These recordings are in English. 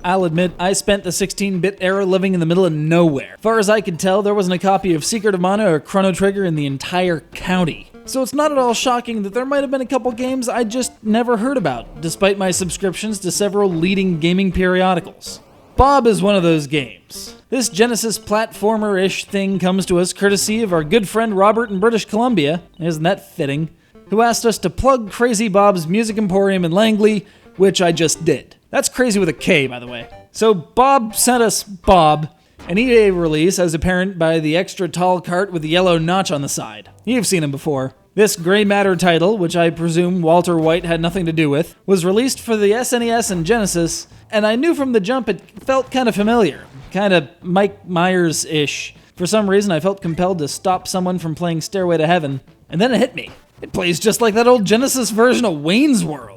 I'll admit, I spent the 16-bit era living in the middle of nowhere. As far as I could tell, there wasn't a copy of Secret of Mana or Chrono Trigger in the entire county. So it's not at all shocking that there might have been a couple games I just never heard about, despite my subscriptions to several leading gaming periodicals. B.O.B is one of those games. This Genesis platformer-ish thing comes to us courtesy of our good friend Robert in British Columbia, isn't that fitting, who asked us to plug Crazy Bob's Music Emporium in Langley, which I just did. That's crazy with a K, by the way. So B.O.B sent us B.O.B, an EA release as apparent by the extra tall cart with the yellow notch on the side. You've seen him before. This Grey Matter title, which I presume Walter White had nothing to do with, was released for the SNES and Genesis, and I knew from the jump it felt kind of familiar. Kind of Mike Myers-ish. For some reason, I felt compelled to stop someone from playing Stairway to Heaven, and then it hit me. It plays just like that old Genesis version of Wayne's World.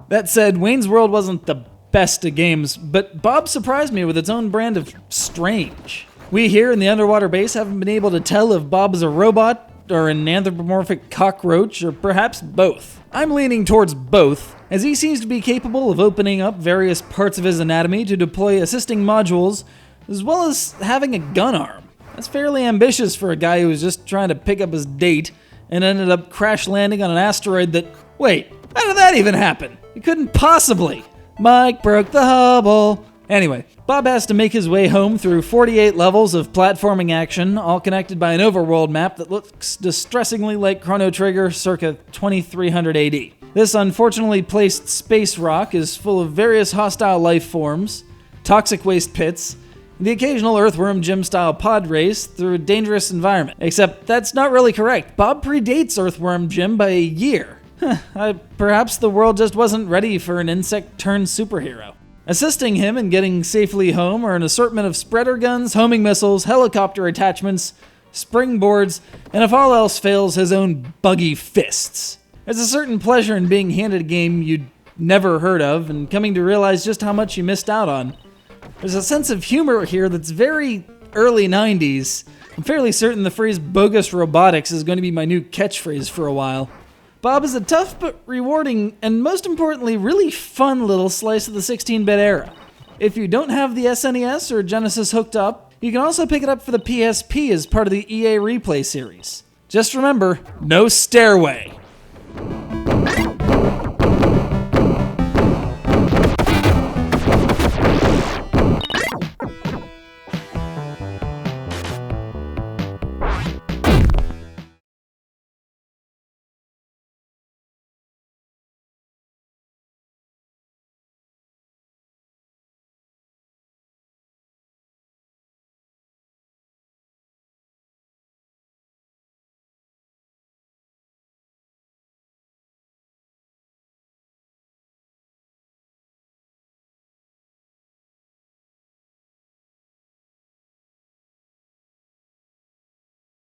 That said, Wayne's World wasn't the best of games, but B.O.B surprised me with its own brand of strange. We here in the underwater base haven't been able to tell if B.O.B is a robot, or an anthropomorphic cockroach, or perhaps both. I'm leaning towards both, as he seems to be capable of opening up various parts of his anatomy to deploy assisting modules, as well as having a gun arm. That's fairly ambitious for a guy who was just trying to pick up his date and ended up crash landing on an asteroid that... Wait, how did that even happen? It couldn't possibly. Mike broke the Hubble. Anyway, B.O.B has to make his way home through 48 levels of platforming action, all connected by an overworld map that looks distressingly like Chrono Trigger circa 2300 AD. This unfortunately placed space rock is full of various hostile life forms, toxic waste pits, and the occasional earthworm gym-style pod race through a dangerous environment. Except that's not really correct. B.O.B predates earthworm gym by a year. Perhaps the world just wasn't ready for an insect-turned-superhero. Assisting him in getting safely home are an assortment of spreader guns, homing missiles, helicopter attachments, springboards, and if all else fails, his own buggy fists. There's a certain pleasure in being handed a game you'd never heard of and coming to realize just how much you missed out on. There's a sense of humor here that's very early 90s. I'm fairly certain the phrase bogus robotics is going to be my new catchphrase for a while. B.O.B is a tough but rewarding, and most importantly, really fun little slice of the 16-bit era. If you don't have the SNES or Genesis hooked up, you can also pick it up for the PSP as part of the EA Replay series. Just remember, no stairway.